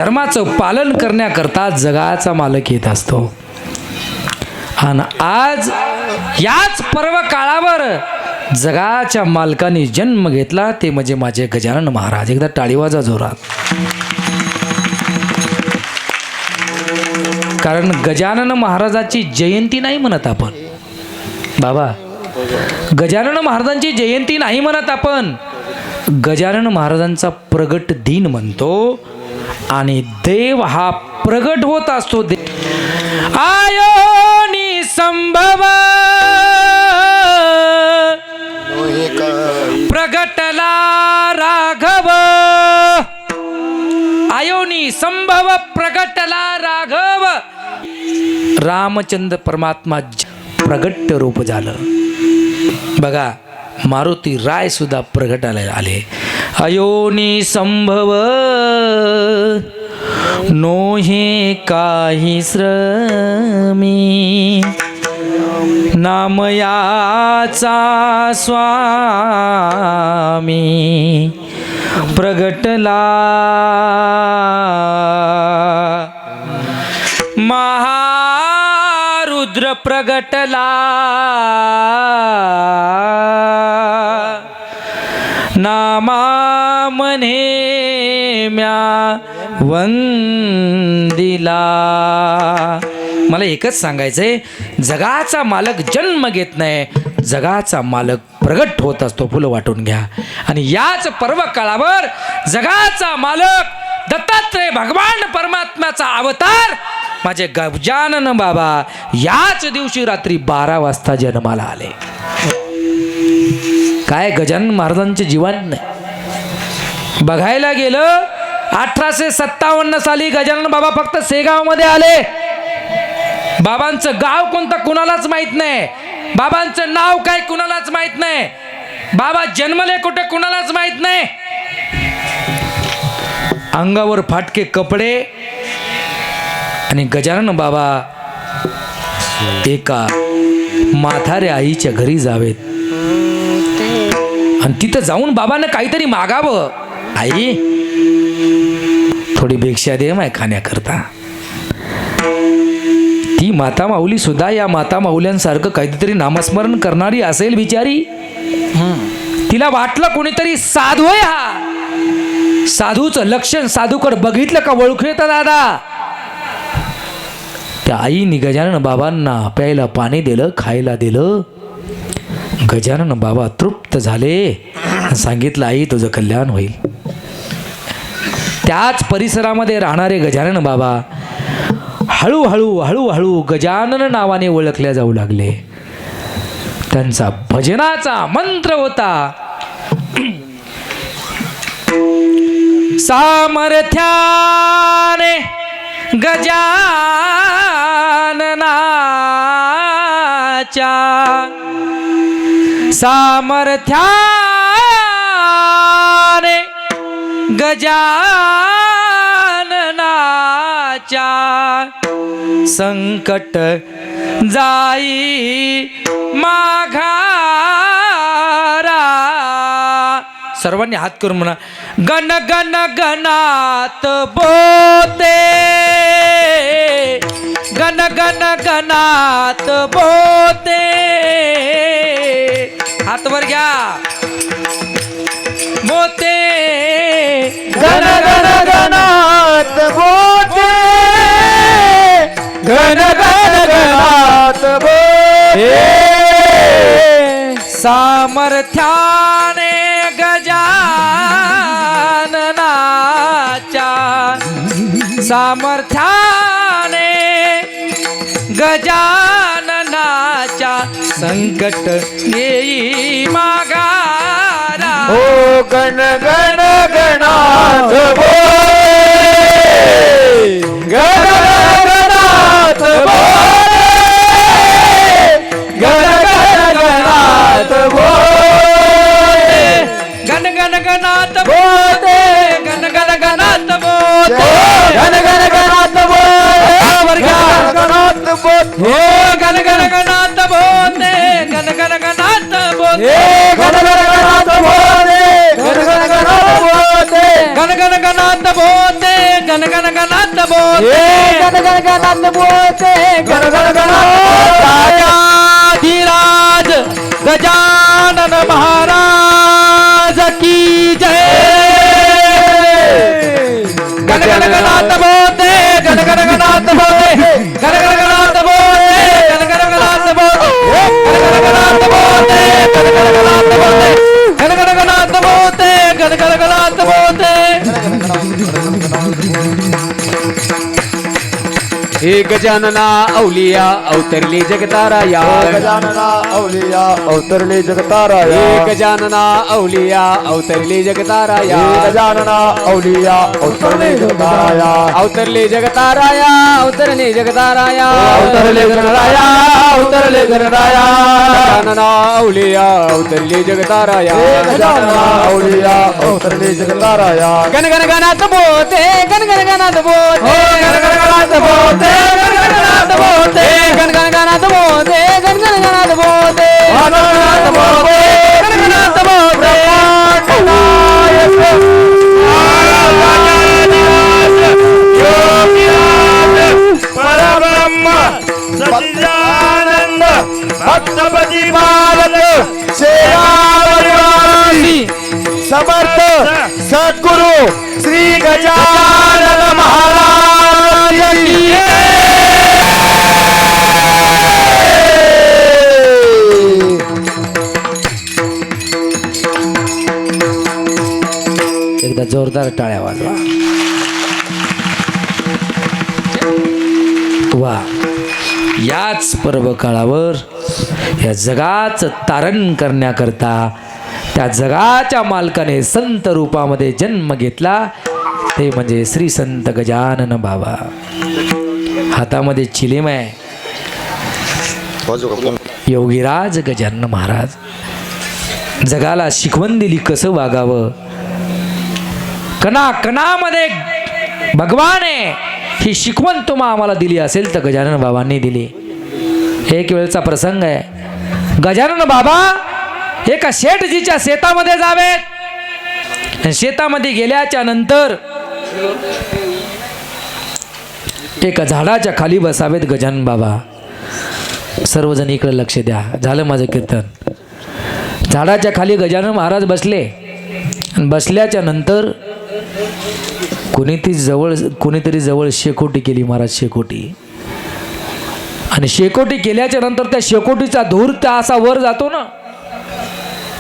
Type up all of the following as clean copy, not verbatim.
धर्माचं पालन करण्याकरता जगाचा मालक येत असतो. आणि आज याच पर्व काळावर जगाच्या मालकाने जन्म घेतला ते म्हणजे माझे गजानन महाराज. एकदा टाळी वाजा जोरात. कारण गजानन महाराजाची जयंती नाही म्हणत आपण बाबा, गजानन महाराजांची जयंती नाही म्हणत आपण, गजानन महाराजांचा प्रगट दिन म्हणतो. आणि देव हा प्रगट होत असतो. आयोनी संभव प्रगटला राघव, आयोनी संभव प्रगटला राघव. रामचंद्र परमात्मा प्रगट रूप झालं. बघा मारुती राय सुद्धा प्रगटाला आले. अयोनी संभव नोहे काही श्रमी, नामयाचा स्वामी प्रगटला. महारुद्र प्रगटला, नामा म्हणे म्या वंदिला. मला एकच सांगायचंय, जगाचा मालक जन्म घेत नाही, जगाचा मालक प्रगट होत असतो. फुलं वाटून घ्या. आणि याच पर्व काळावर जगाचा मालक दत्तात्रय भगवान परमात्म्याचा अवतार माझे गजानन बाबा याच दिवशी रात्री 12 वाजता जन्माला आले. काय गजानन महाराजांचे जीवन नाही. बघायला गेलं 1857 साली गजानन बाबा फक्त सेगाव मध्ये आले. बाबांचं गाव कोणतं कुणालाच माहित नाही, बाबांचं नाव काय कुणालाच माहित नाही, बाबा जन्मले कुठे कुणालाच माहित नाही. अंगावर फाटके कपडे आणि गजानन बाबा एका म्हाताऱ्या आईच्या घरी जावेत आणि तिथं जाऊन बाबांना काहीतरी मागावं. आई थोडी भिक्षा दे माय खाण्याकरता. ती माता माऊली सुद्धा या माता माऊल्यांसारखं काहीतरी नामस्मरण करणारी असेल बिचारी. तिला वाटलं कोणीतरी साधू आहे हा. साधूचं लक्षण साधूकडे बघितलं का ओळखू येतं दादा. त्या आईने गजानन बाबांना प्यायला पाणी दिलं, खायला दिलं. गजानन बाबा तृप्त झाले. सांगितलं आई तुझं कल्याण होईल. त्याच परिसरामध्ये राहणारे गजानन बाबा हळूहळू हळूहळू गजानन नावाने ओळखल्या जाऊ लागले. त्यांचा भजनाचा मंत्र होता, सामर्थ्याने गजाननाच्या, सामर्थ्याने गजाननाच्या, संकट जाई माघारा. सर्वांनी हात करून म्हणा, गण गण गणात बोते, गण गण गणात बोते. हात वर घ्या. बोते गण गण गणात बोते, गण गण गणात बोते. सामर्थ्याने गजाननाच्या, सामर्थ्याने गजाननाच्या, संकट येई माघारा. ओ गण गण गणात बोते, गण गणात बोते, गण गणात बोते, गण गण गणात बोते, गण गण गणात बोते, गण गण गणात बोते, गणात बोते, गण गण गणात बोते, गण गण गणात बोते, गण गण गणात बोते, गण गण गणात बोते, गण गण गणात बोते, गण गण गणात बोल हे गण गण गणात बोलते गण गण गणात राजाधिराज गजानन महाराज की जय गण गण गणात बोलते गण गण गणात बोलते गण गण गणात बोलते गण गण गणात बोलते गण गण गणात बोलते गण गण गणात बोलते गण गण गणात बोलते गण गण गणात बोलते. हे गजानना औलिया अवतरले जगताराया गजानना औलिया अवतरले जगताराया हे गजानना औलिया अवतरले जगताराया गजानना औलिया अवतरले जगताराया अवतरले जगताराया अवतरले जगताराया अवतरले गणराया अवतरले गणराया गजानना औलिया अवतरले जगताराया गजानना औलिया अवतरले जगताराया गण गण गणात बोलते गण गण गणात बोलते गण गण गणात बोलते गण गण गणात बोलते गण गण गणात बोलते गण गण गणात बोलते गण गणात बोलते गण गणात बोलते परब्रह्म सच्चिदानंद भक्तपती भारत सेवावरी समर्थ सद्गुरु श्री गजानन महाराज की एकदा जोरदार टाळ्या वाजवा. वा याच पर्व काळावर या जगाचं तारण करण्याकरता त्या जगाच्या मालकाने संत रूपामध्ये जन्म घेतला ते म्हणजे श्री संत गजानन बाबा. हातामध्ये चिलीम आहे. योगीराज गजानन महाराज जगाला शिकवण दिली कसं वागावं. कणा कणामध्ये भगवान आहे ही शिकवण तुम्हा आम्हाला दिली असेल तर गजानन बाबांनी दिली. एक वेळचा प्रसंग आहे. गजानन बाबा एका शेठजीच्या शेतामध्ये जावेत. शेतामध्ये गेल्याच्या नंतर एका झाडाच्या खाली बसावेत गजानन बाबा. सर्वजण इकडे लक्ष द्या. झालं माझं कीर्तन. झाडाच्या खाली गजानन महाराज बसले. बसल्याच्या नंतर कोणीतरी जवळ शेकोटी केली. महाराज शेकोटी. आणि शेकोटी केल्याच्या नंतर त्या शेकोटीचा धूर त्या असा वर जातो ना.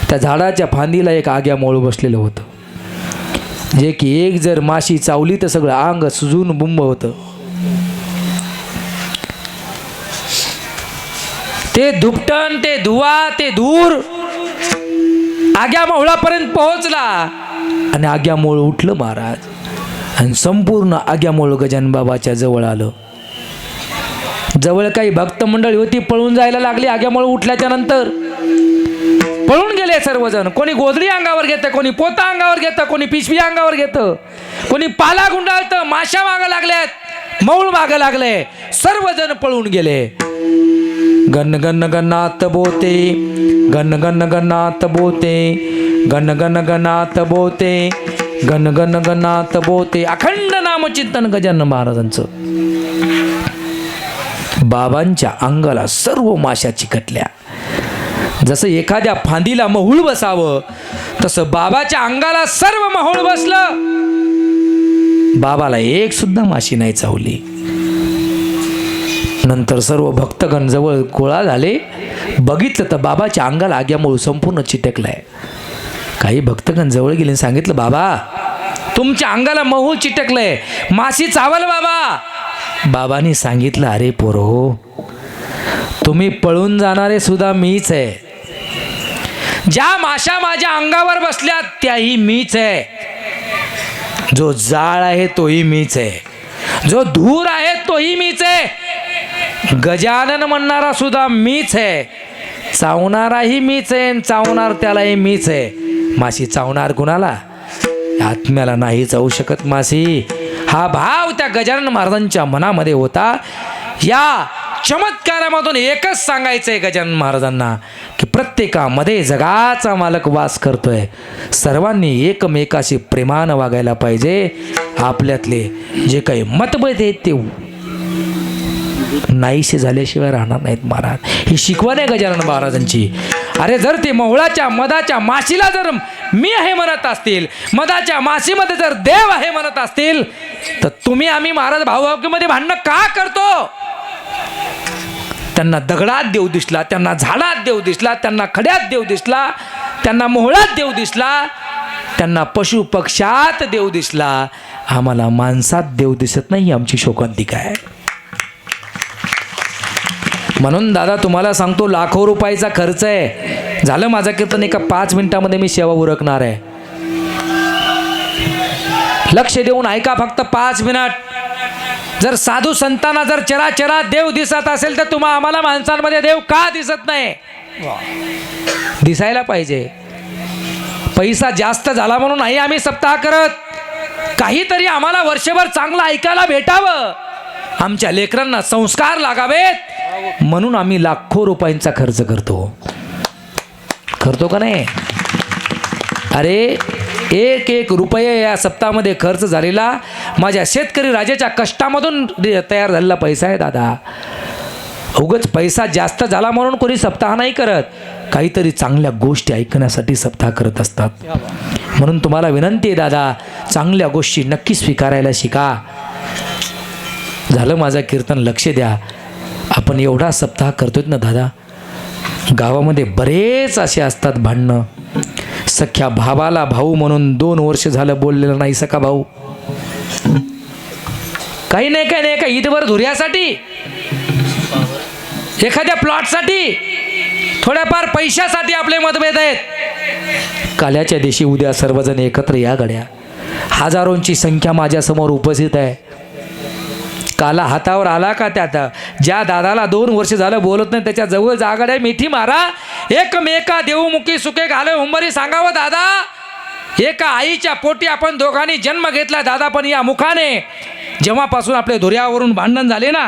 त्या झाडाच्या फांदीला एक आग्या मोळ बसलेलं होतं. जे की एक जर माशी चावली तर सगळं अंग सुजून बुंब होतं. ते धुपटण ते धुवा ते धूर आग्या मोहळापर्यंत पोहोचला आणि आग्या मोळ उठलं महाराज. आणि संपूर्ण आग्यामोळ गजानन बाबाच्या जवळ आलं. जवळ काही भक्त मंडळी होती पळून जायला लागली. आग्यामोळ उठल्याच्या नंतर पळून गेले सर्वजण. कोणी गोधडी अंगावर घेतं, कोणी पोता अंगावर घेतं, कोणी पिशवी अंगावर घेतं, कोणी पाला गुंडाळतं. माशा मागं लागल्यात, मौळ मागं लागले. सर्वजण पळून गेले. गण गण गणात बोते गण गण गणात बोते गण गण गणात बोते गण गण गणात बोते. अखंड नामचिंतन गजानन महाराजांचं. बाबांच्या अंगाला सर्व माशा चिकटल्या. जसं एखाद्या फांदीला महुळ बसावं तसं बाबाच्या अंगाला सर्व महुळ बसलं. बाबाला एक सुद्धा माशी नाही चावली. नंतर सर्व भक्तगण जवळ गोळा झाले. बघितलं तर बाबाच्या अंगाला आग्यामूळ संपूर्ण चिटकलाय. काही भक्तगण जवळ गेले सांगितलं, बाबा तुमच्या अंगाला महूळ चिटकलंय, माशी चावल बाबा. बाबांनी सांगितलं, अरे पोरो तुम्ही पळून जाणारे सुद्धा मीच आहे. ज्या माशा माझ्या अंगावर बसल्यात त्याही मीच आहे. जो जाळ आहे तोही मीच आहे. जो धूर आहे तोही मीच आहे. गजानन म्हणणारा सुद्धा मीच आहे. चावणाराही मीच आहे, चावणार त्यालाही मीच आहे. माशी चावणार कुणाला? आत्म्याला नाही चावू शकत माशी. हा भाव त्या गजानन महाराजांच्या मनामध्ये होता. या चमत्कारामधून एकच सांगायचंय गजानन महाराजांना की प्रत्येकामध्ये जगाचा मालक वास करतोय. सर्वांनी एकमेकाशी प्रेमानं वागायला पाहिजे. आपल्यातले जे काही मतभेद आहेत ते नाहीसे झाल्याशिवाय राहणार नाहीत महाराज. ही शिकवण आहे गजानन महाराजांची. अरे जर ते मोहळाच्या मधाच्या माशीला जर मी आहे म्हणत असतील, मधाच्या माशीमध्ये जर देव आहे म्हणत असतील, तर तुम्ही आम्ही महाराज भाऊभाऊकीमध्ये भांडणं का करतो? त्यांना दगडात देव दिसला, त्यांना झाडात देव दिसला, त्यांना खड्यात देव दिसला, त्यांना मोहळात देव दिसला, त्यांना पशु पक्षात देव दिसला. आम्हाला माणसात देव दिसत नाही. आमची शोकांतिका आहे. म्हणून दादा तुम्हाला सांगतो, लाखो रुपयाचा खर्च आहे. झालं माझं कीर्तन, एका 5 मिनिटामध्ये मी सेवा उरकणार आहे. लक्ष देऊन ऐका फक्त 5 मिनिट. जर साधू संतांना जर चराचरात देव दिसत असेल तर तुम्हा आम्हाला माणसांमध्ये देव का दिसत नाही? दिसायला पाहिजे. पैसा जास्त झाला म्हणून नाही आम्ही सप्ताह करत. काहीतरी आम्हाला वर्षभर चांगलं ऐकायला भेटावं, आमच्या लेकरांना संस्कार लागावेत म्हणून आम्ही लाखो रुपयांचा खर्च करतो का नाही? अरे एक रुपये या सप्ताहामध्ये खर्च झालेला माझ्या शेतकरी राजाच्या कष्टामधून तयार झालेला पैसा आहे दादा. उगाच पैसा जास्त झाला म्हणून कोणी सप्ताह नाही करत. काहीतरी चांगल्या गोष्टी ऐकण्यासाठी सप्ताह करत असतात. म्हणून तुम्हाला विनंती आहे दादा, चांगल्या गोष्टी नक्की स्वीकारायला शिका. झालं माझं कीर्तन, लक्ष द्या. आपण एवढा सप्ताह करतोय ना दादा, गावामध्ये बरेच असे असतात भांडणं. सख्या भावाला भाऊ म्हणून 2 वर्ष झालं बोललेलं नाही सखा भाऊ. काही नाही का ईदभर धुर्यासाठी, एखाद्या प्लॉटसाठी, थोड्याफार पैशासाठी आपले मतभेद आहेत. काल्याच्या दिवशी उद्या सर्वजण एकत्र या गड्या. हजारोंची संख्या माझ्यासमोर उपस्थित आहे. काला हातावर आला का त्यात ज्या दादाला 2 वर्ष झालं बोलत नाही त्याच्या जवळ जागड्या मिठी मारा. एकमेका देवमुखी सुखे घाले उंबरी सांगावं दादा. एका आईच्या पोटी आपण दोघांनी जन्म घेतला दादा, पण या मुखाने जेव्हापासून आपल्या धुऱ्यावरून भांडण झाले ना,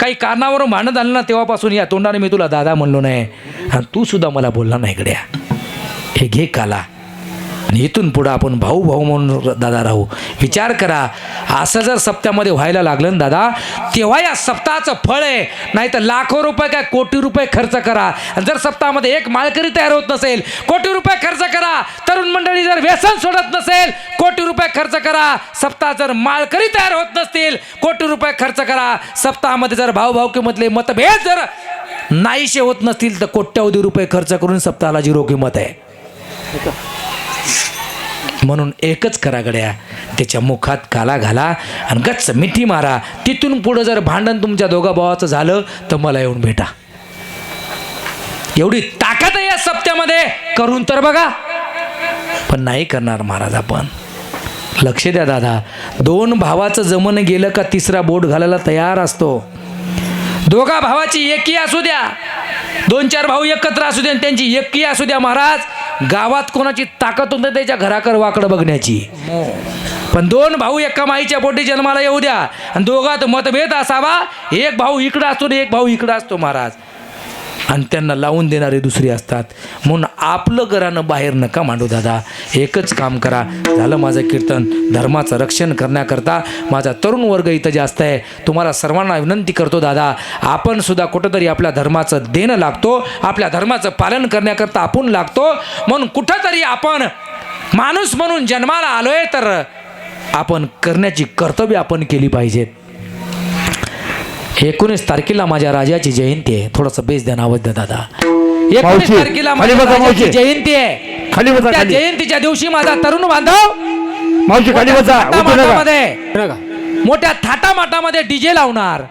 काही कारणावरून भांडण झालं ना, तेव्हापासून या तोंडाने मी तुला दादा म्हणलो नाही आणि तू सुद्धा मला बोलला नाही गड्या. हे घे काला. आणि इथून पुढं आपण भाऊ भाऊ म्हणून दादा राहू. विचार करा, असं जर सप्त्यामध्ये व्हायला लागलं ना दादा, तेव्हा या सप्ताहाचं फळ आहे. नाही तर लाखो रुपये काय कोटी रुपये खर्च करा, आणि जर सप्ताहामध्ये एक माळकरी तयार होत नसेल, कोटी रुपये खर्च करा. तरुण मंडळी जर व्यसन सोडत नसेल, कोटी रुपये खर्च करा. सप्ताह जर माळकरी तयार होत नसतील, कोटी रुपये खर्च करा. सप्ताहामध्ये जर भाऊभाऊकीमधले मतभेद जर नाहीशे होत नसतील तर कोट्यावधी रुपये खर्च करून सप्ताहाला 0 किंमत आहे. म्हणून एकच करा गड्या, त्याच्या मुखात काला घाला आणि गच्च मिठी मारा. तिथून पुढं जर भांडण तुमच्या दोघा भावाचं झालं तर मला येऊन भेटा. एवढी ताकद आहे या सप्त्यामध्ये, करून तर बघा. पण नाही करणार महाराज आपण. लक्ष द्या दादा, 2 भावाचं जमन गेलं का 3रा बोट घालायला तयार असतो. दोघा भावाची एकी असू द्या, 2-4 भाऊ एकत्र असू द्या, त्यांची एकी असू द्या महाराज. गावात कोणाची ताकद होते त्याच्या घराकडे वाकडं बघण्याची. पण 2 भाऊ एका माईच्या पोटी जन्माला येऊ द्या आणि दोघात मतभेद असावा. एक भाऊ इकडं असतो आणि एक भाऊ इकडं असतो महाराज, आणि त्यांना लावून देणारे दुसरे असतात. म्हणून आपलं घरानं बाहेर नका मांडू दादा. एकच काम करा. झालं माझं कीर्तन. धर्माचं रक्षण करण्याकरता माझा तरुण वर्ग इथं जास्त आहे. तुम्हाला सर्वांना विनंती करतो दादा, आपण सुद्धा कुठंतरी आपल्या धर्माचं देणं लागतो, आपल्या धर्माचं पालन करण्याकरता आपण लागतो. म्हणून कुठंतरी आपण माणूस म्हणून जन्माला आलोय तर आपण करण्याची कर्तव्य आपण केली पाहिजेत. 19 तारखेला माझ्या राजाची जयंती आहे. थोडंसं बेस द्या, नावच द्या दादा. 19 तारखेला माझ्या राजाची जयंती आहे. त्या जयंतीच्या दिवशी माझा तरुण बांधव मोठ्या थाटामाटामध्ये डीजे लावणार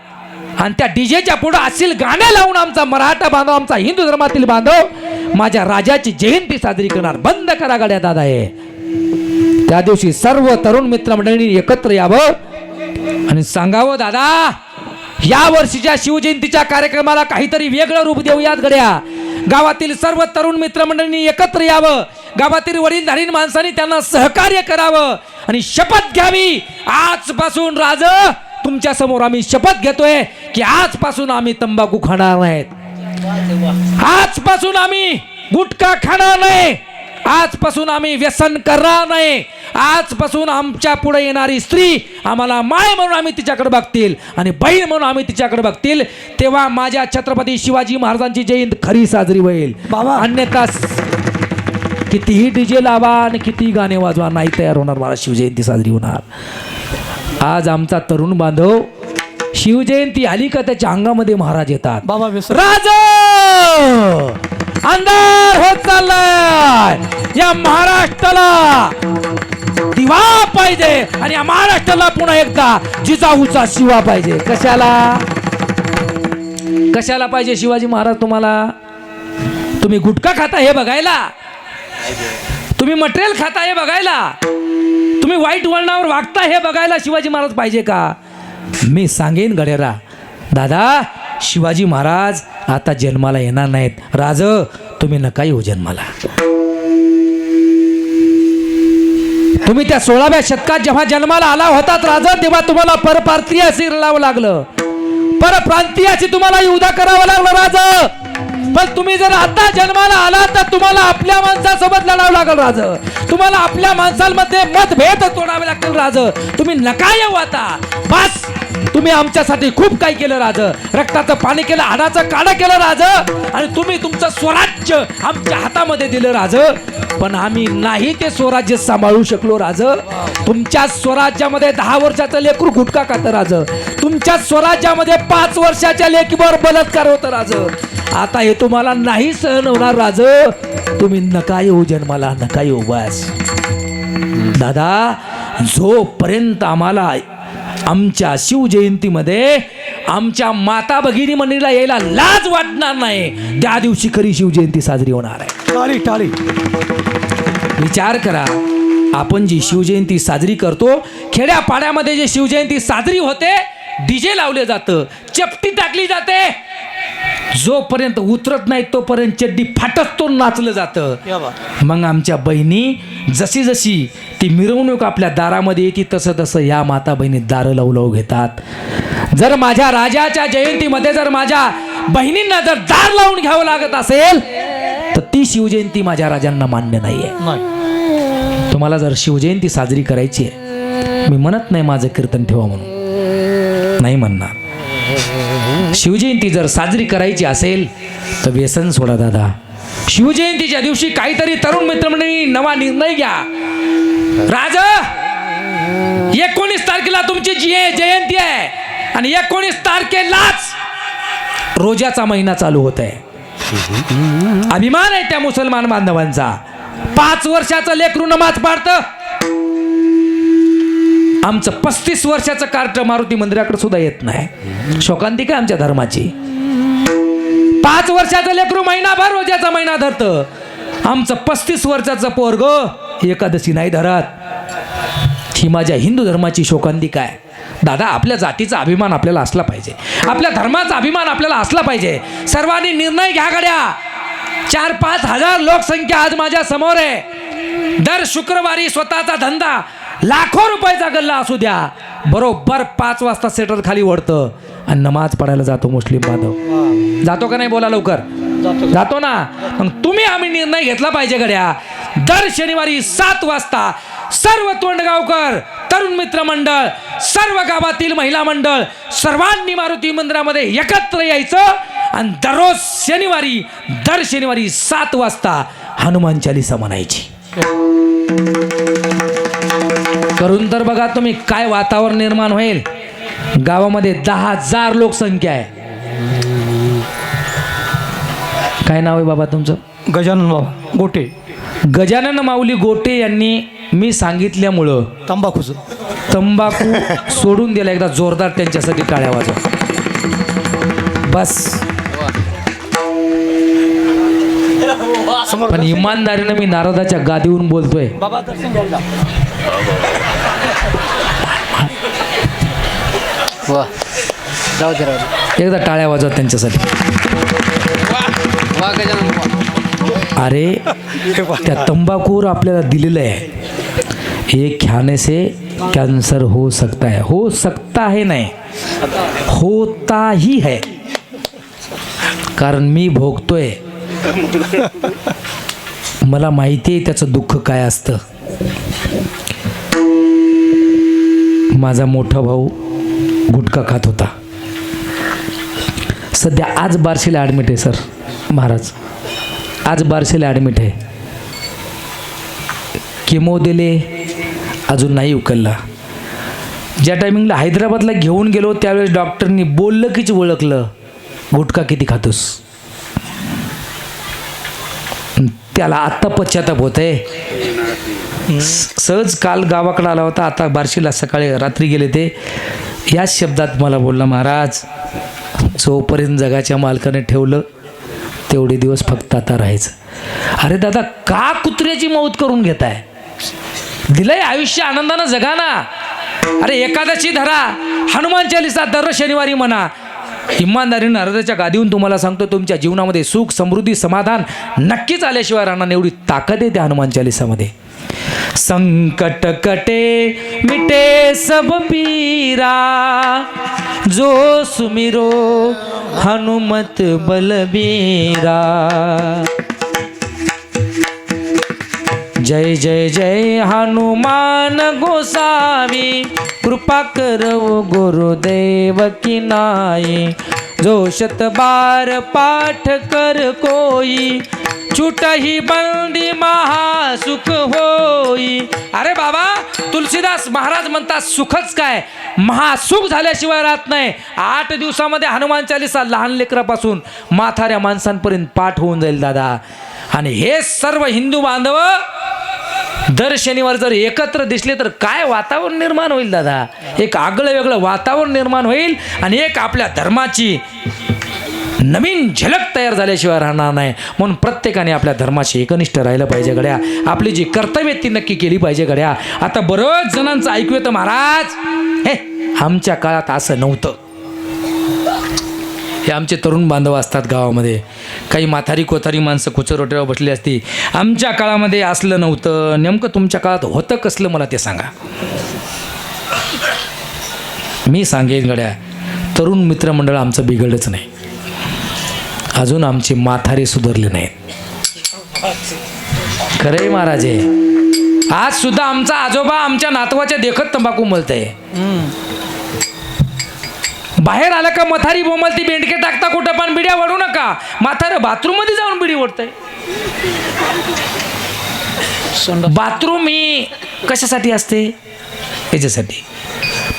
आणि त्या डीजेच्या पुढे असेल गाणे लावून आमचा मराठा बांधव, आमचा हिंदू धर्मातील बांधव माझ्या राजाची जयंती साजरी करणार. बंद करा गाड्या दादा. हे त्या दिवशी सर्व तरुण मित्रमंडळींनी एकत्र यावं आणि सांगावं दादा, या वर्षीच्या शिवजयंतीच्या कार्यक्रमाला काहीतरी वेगळं रूप देऊयात गड्या. गावातील सर्व तरुण मित्रमंडळींनी एकत्र यावं. गावातील वडीलधारीण माणसांनी त्यांना सहकार्य करावं आणि शपथ घ्यावी, आजपासून राज तुमच्या समोर आम्ही शपथ घेतोय की आजपासून आम्ही तंबाखू खाणार नाहीत, आजपासून आम्ही गुटखा खाणार नाही, आजपासून आम्ही व्यसन करणार नाही, आजपासून आमच्या पुढे येणारी स्त्री आम्हाला माय म्हणून आम्ही तिच्याकडे बघतील आणि बहीण म्हणून आम्ही तिच्याकडे बघतील, तेव्हा माझ्या छत्रपती शिवाजी महाराजांची जयंती खरी साजरी होईल. बाबा. अन्यथा कितीही डीजे लावा आणि कितीही गाणे वाजवा नाही तयार होणार मला शिवजयंती साजरी होणार. आज आमचा तरुण बांधव शिवजयंती आली का त्याच्या अंगामध्ये महाराज येतात. बाबा विसर राजा अंधार होत चाललाय, या महाराष्ट्राला दिवा पाहिजे आणि या महाराष्ट्राला पुन्हा एकदा जिजाऊचा शिवा पाहिजे. कशाला पाहिजे शिवाजी महाराज तुम्हाला? तुम्ही गुटखा खाता हे बघायला, तुम्ही मटेरियल खाता हे बघायला, तुम्ही वाईट वळणावर वागता हे बघायला शिवाजी महाराज पाहिजे का? मी सांगेन गडेरा दादा, शिवाजी महाराज आता जन्माला येणार नाहीत. राज तुम्ही नका येऊ जन्माला. तुम्ही त्या 16व्या शतकात जेव्हा जन्माला आला होतात राजा, तेव्हा तुम्हाला परप्रांतीयाशी रडावं लागलं, परप्रांतीयाशी तुम्हाला युद्ध करावं लागलं राजा. पण तुम्ही जर आता जन्माला आला तर तुम्हाला आपल्या माणसासोबत लढावं लागेल राज, तुम्हाला आपल्या माणसांमध्ये मतभेद तोडावे लागतील राज. तुम्ही नका येऊ आता, बस. तुम्ही आमच्यासाठी खूप काही केलं राज, रक्ताचं पाणी केलं, हाडाचं काढं केलं राज, आणि तुम्ही तुमचं स्वराज्य आमच्या हातामध्ये दिलं राज. पण आम्ही नाही ते स्वराज्य सांभाळू शकलो राज. तुमच्या स्वराज्यामध्ये 10 वर्षाचं लेकरू गुटखा खातं राज, तुमच्या स्वराज्यामध्ये 5 वर्षाच्या लेकीवर बलात्कार होतं राज. आता हे तुम्हाला नाही सहन होणार राज. तुम्ही नका येऊ जन्माला, नका येऊ बस. दादा, जोपर्यंत आम्हाला आमच्या शिवजयंतीमध्ये आमच्या माता भगिनी मंडळीला यायला लाज वाटणार नाही, त्या दिवशी खरी शिवजयंती साजरी होणार आहे. टाळी टाळी. विचार करा, आपण जी शिवजयंती साजरी करतो, खेड्यापाड्यामध्ये जे शिवजयंती साजरी होते, डीजे लावले जातं, चपटी टाकली जाते, जोपर्यंत उतरत नाही तोपर्यंत चड्डी फाटत तो नाचलं जातं. मग आमच्या बहिणी जशी जशी ती मिरवणूक आपल्या दारामध्ये येते तसं तसं या माता बहिणी दारं लावू घेतात. जर माझ्या राजाच्या जयंतीमध्ये जर माझ्या बहिणींना जर दार लावून घ्यावं लागत असेल तर ती शिवजयंती माझ्या राजांना मान्य नाहीये. तुम्हाला जर शिवजयंती साजरी करायची आहे, मी म्हणत नाही माझं कीर्तन ठेवा म्हणून, नाही म्हणणार. शिवजयंती जर साजरी करायची असेल तर व्यसन सोडा दादा. शिवजयंतीच्या दिवशी काहीतरी तरुण मित्रमंडळी नवा निर्णय घ्या. राजा 19 तारखेला तुमची जयंती आहे आणि 19 तारखेलाच रोजाचा महिना चालू होत आहे. अभिमान आहे त्या मुसलमान बांधवांचा. 5 वर्षाचं लेकरू नमाज पाडतं. आमचं 35 वर्षाचं कार्ट मारुती मंदिराकडे सुद्धा येत नाही. शोकांतिका आमच्या धर्माची. 5 वर्षाचं लेकरू महिनाभर रोजाचा महिना धरतं. आमचं 35 वर्षाचं पोरग एकादशी नाही धरत. ही माझ्या हिंदू धर्माची शोकांतिका आहे. दादा, आपल्या जातीचा अभिमान आपल्याला असला पाहिजे, आपल्या धर्माचा अभिमान आपल्याला असला पाहिजे. सर्वांनी निर्णय घ्या गड्या. 4-5 हजार लोकसंख्या आज माझ्या समोर आहे. दर शुक्रवारी स्वतःचा धंदा लाखो रुपयाचा गल्ला असू द्या, बरोबर 5 वाजता सेटर खाली ओढतं आणि नमाज पडायला जातो मुस्लिम बांधव. जातो का नाही बोला लवकर? जातो ना. मग तुम्ही आम्ही निर्णय घेतला पाहिजे गड्या. दर शनिवारी 7 वाजता सर्व तोंडगावकर, तरुण मित्र मंडळ, सर्व गावातील महिला मंडळ सर्वांनी मारुती मंदिरामध्ये एकत्र यायचं आणि दर शनिवारी 7 वाजता हनुमान चालीसा म्हणायची. करून तर बघा तुम्ही काय वातावरण निर्माण होईल. गावामध्ये 10,000 लोकसंख्या आहे. काय नाव आहे बाबा तुमचं? गजानन बाबा गोटे. गजानन माऊली गोटे यांनी मी सांगितल्यामुळं तंबाखू सोडून दिला. एकदा जोरदार त्यांच्यासाठी टाळ्या वाजवा. बस. पण इमानदारीनं मी नारदाच्या गादीवरून बोलतोय. एकदा टाळ्या वाजवा त्यांच्यासाठी. अरे त्या तंबाखूवर आपल्याला दिलेलं आहे, एक खाने से कैंसर हो सकता है नहीं, होता ही है, कारण मी भोगतोय, मला माहिती आहे त्याचं दुःख काय असतं. माझा मोठा भाऊ गुटखा खात होता, सध्या आज बार्शीला ॲडमिट आहे सर महाराज, आज बार्शीला ॲडमिट आहे. केमो दिले, अजून नाही उकलला. ज्या टायमिंगला हैदराबादला घेऊन गेलो त्यावेळेस डॉक्टरनी बोललं कीच ओळखलं, गुटखा किती खातोस. त्याला आत्ता पश्चाताप होत आहे. सहज काल गावाकडे आला होता, आता बार्शीला सकाळी रात्री गेले ते, याच शब्दात मला बोलला, महाराज जोपर्यंत जगाच्या मालकाने ठेवलं तेवढे दिवस फक्त आता राहायचं. अरे दादा, का कुत्र्याची मौत करून घेताय? दिलंय आयुष्य आनंदानं जगा ना. अरे एकादशी धरा, हनुमान चालीसा दर शनिवारी म्हणा. इमानदारीनं नरदेच्या गादीहून तुम्हाला सांगतो, तुमच्या जीवनामध्ये सुख समृद्धी समाधान नक्कीच आल्याशिवाय राहणार, एवढी ताकद आहे त्या हनुमान चालीसामध्ये. संकट कटे मिटे सब पीरा, जो सुमिरो हनुमत बलबीरा. जय जय जय हनुमान गोसावी, कृपा करव गुरुदेव की नाई. जो शत बार पाठ कर कोई, छूटही बंदी महासुख होई. अरे बाबा, तुलसीदास महाराज म्हणतात, सुखच काय, महासुख झाल्याशिवाय राहत नाही. 8 दिवसामध्ये हनुमान चालीसा लहान लेकरापासून म्हाताऱ्या माणसांपर्यंत पाठ होऊन जाईल दादा. आणि हे सर्व हिंदू बांधव दर शनिवार जर एकत्र दिसले तर काय वातावरण निर्माण होईल दादा. एक आगळं वेगळं वातावरण निर्माण होईल आणि एक आपल्या धर्माची नवीन झलक तयार झाल्याशिवाय राहणार नाही. म्हणून प्रत्येकाने आपल्या धर्माशी एकनिष्ठ राहिलं पाहिजे गड्या. आपली जी कर्तव्य ती नक्की केली पाहिजे गड्या. आता बरोच जणांचं ऐकू येतं, महाराज हे आमच्या काळात असं नव्हतं. हे आमचे तरुण बांधव असतात गावामध्ये, काही म्हातारी कोतारी माणसं कुचरोट्यावर बसली असती, आमच्या काळामध्ये असलं नव्हतं. नेमकं तुमच्या काळात होतं कसलं मला ते सांगा. मी सांगेन गड्या, तरुण मित्रमंडळ आमचं बिघडलंच नाही, अजून आमचे म्हातारे सुधारले नाहीत. खरंय महाराज आहे. आज सुद्धा आमचा आजोबा आमच्या नातवाच्या देखत तंबाखू मलतय. बाहेर आलं का मथारी बोमलती, बेंडके टाकता, कुठं पण बिड्या वाढू नका. म्हातारं बाथरूम मध्ये जाऊन बिडी ओढतंय. बाथरूम ही कशासाठी असते? याच्यासाठी.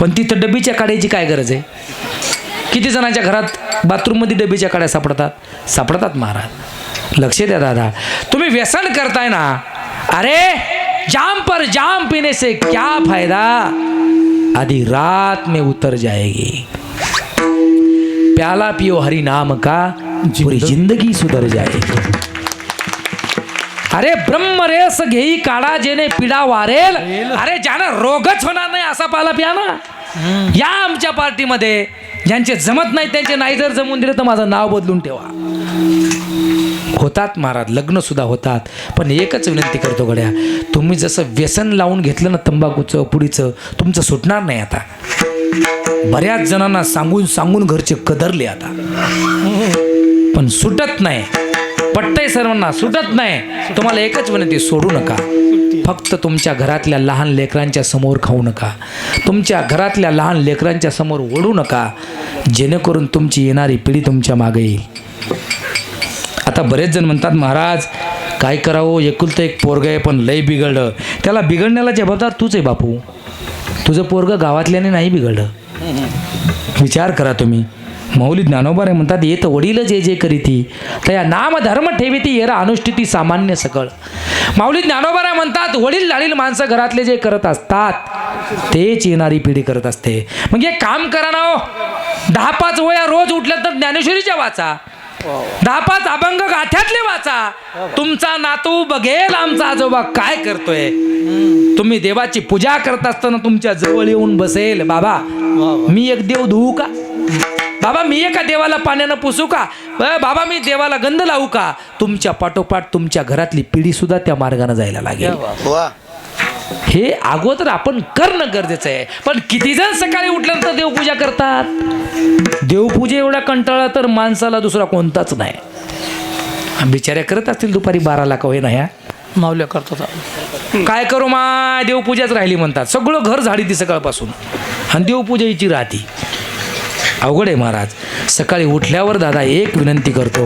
पण तिथं डबीच्या काढायची काय गरज आहे? किती जणांच्या घरात बाथरूममध्ये डबीच्या काड्या सापडतात महाराज. लक्ष द्या दादा, तुम्ही व्यसन करताय ना. अरे जाम पर जाम पीने से क्या फायदा, आधी रात में उतर जाएगी. प्याला पियो हरि नाम का, पूरी जिंदगी सुधर जाएगी. अरे ब्रह्मरेस घेई काढा, जेने पिडा वारेल. अरे ज्यानं रोगच होणार नाही असा पाला प्या ना. या आमच्या पार्टीमध्ये ज्यांचे जमत नाही, त्यांचे नाही जर जमून दिलं तर माझं नाव बदलून ठेवा. होतात महाराज, लग्न सुद्धा होतात. पण एकच विनंती करतो गड्या, तुम्ही जसं व्यसन लावून घेतलं ना तंबाखूचं पुडीचं, तुमचं सुटणार नाही. आता बऱ्याच जणांना सांगून घरचे कदरले आता, पण सुटत नाही. पटतंय सर्वांना, सुटत नाही. तुम्हाला एकच विनंती, सोडू नका. फक्त तुमच्या घरातल्या लहान लेकरांच्या समोर खाऊ नका, तुमच्या घरातल्या लहान लेकरांच्या समोर ओढू नका, जेणेकरून तुमची येणारी पिढी तुमच्या मागे येईल. आता बरेच जण म्हणतात, महाराज काय करावं, एकुलतं एक पोरगं आहे पण लय बिघडलं. त्याला बिघडण्याला जबाबदार तूच आहे बापू. तुझं पोरगं गावातल्याने नाही बिघडलं. विचार करा तुम्ही. मौली ज्ञानोबारे म्हणतात, येत वडील जे जे करीती तया नाम धर्म ठेवीती, येरा अनुष्ठिती सामान्य सकळ. माऊली ज्ञानोबारा म्हणतात, वडील लाडील माणसं घरातले जे करत असतात तेच येणारी पिढी करत असते. मग एक काम करा ना, 10-5 वया रोज उठल्या तर ज्ञानेश्वरीच्या वाचा, 10-5 अभंग गाठ्यातले वाचा. तुमचा नातू बघेल आमचा आजोबा काय करतोय. तुम्ही देवाची पूजा करत असताना तुमच्या जवळ येऊन बसेल, बाबा मी एक देव धुवू का, बाबा मी एका देवाला पाण्यानं पुसू का, बाबा मी देवाला गंध लावू का. तुमच्या पाठोपाठ तुमच्या घरातली पिढी सुद्धा त्या मार्गाने जायला लागेल. हे अगोदर आपण करणं गरजेचं आहे. पण किती जण सकाळी उठल्यानंतर देवपूजा करतात? देवपूजे एवढा कंटाळा तर माणसाला दुसरा कोणताच नाही. बिचाऱ्या करत असतील दुपारी 12ला का होईना ह्या माऊल्या करतात. काय करू मा देवपूजाच राहिली म्हणतात. सगळं घर झाडी ती सकाळपासून आणि देवपूजेची राहती. अवघड आहे महाराज. सकाळी उठल्यावर दादा एक विनंती करतो,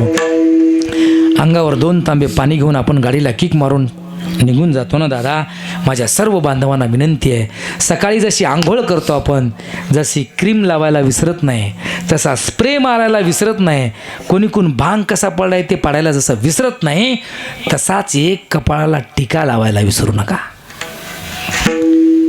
अंगावर 2 तांबे पाणी घेऊन आपण गाडीला किक मारून निघून जातो ना दादा, माझ्या सर्व बांधवांना विनंती आहे, सकाळी जशी आंघोळ करतो आपण, जशी क्रीम लावायला विसरत नाही, तसा स्प्रे मारायला विसरत नाही, कोणी भांग कसा पडलाय ते पाडायला जसं विसरत नाही, तसाच एक कपाळाला टीका लावायला विसरू नका.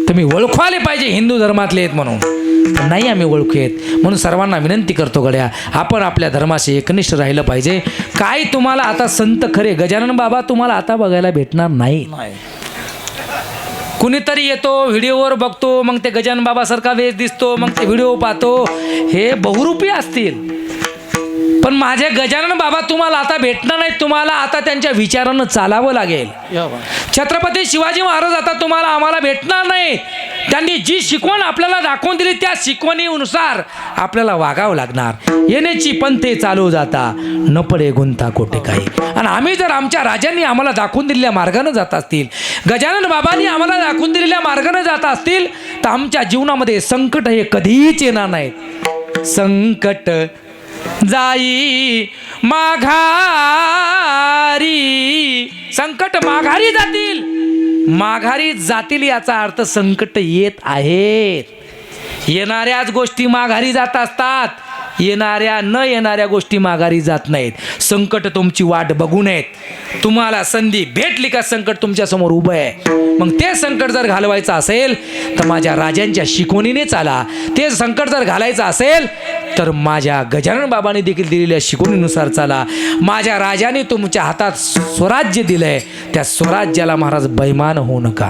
तुम्ही ओळखवाले पाहिजे हिंदू धर्मातले आहेत म्हणून. पण नाही आम्ही ओळखू येत. म्हणून सर्वांना विनंती करतो गड्या, आपण आपल्या धर्माशी एकनिष्ठ राहिलं पाहिजे. काय तुम्हाला आता संत खरे गजानन बाबा तुम्हाला आता बघायला भेटणार नाही. कुणीतरी येतो व्हिडिओवर बघतो, मग ते गजानन बाबासारखा वेश दिसतो, मग ते व्हिडिओ पाहतो, हे बहुरूपी असतील. पण माझे गजानन बाबा तुम्हाला आता भेटणार नाहीत. तुम्हाला आता त्यांच्या विचारानं चालावं लागेल. छत्रपती शिवाजी महाराज आता तुम्हाला आम्हाला भेटणार नाही. त्यांनी जी शिकवण आपल्याला दाखवून दिली त्या शिकवणीनुसार आपल्याला वागावं लागणार. येण्याची पंथे चालू जाता न पडे गुंता कोटे काही. आणि आम्ही जर आमच्या राजांनी आम्हाला दाखवून दिलेल्या मार्गानं जात असतील, गजानन बाबांनी आम्हाला दाखवून दिलेल्या मार्गानं जात असतील, तर आमच्या जीवनामध्ये संकट हे कधीच येणार नाहीत. संकट जाई माघारी, संकट माघारी जातील. माघारी जातील याचा अर्थ संकट येत आहेत. येणाऱ्याच गोष्टी माघारी जात असतात, येणाऱ्या न येणाऱ्या गोष्टी माघारी जात नाहीत. संकट तुमची वाट बघू नयेत. तुम्हाला संधी भेटली का संकट तुमच्या समोर उभं आहे, मग ते संकट जर घालवायचं असेल तर माझ्या राजांच्या शिकवणीने चाला. ते संकट जर घालायचं असेल तर माझ्या गजानन बाबांनी देखील दिलेल्या शिकवणीनुसार चाला. माझ्या राजाने तुमच्या हातात स्वराज्य दिलंय, त्या स्वराज्याला महाराज बैमान होऊ नका.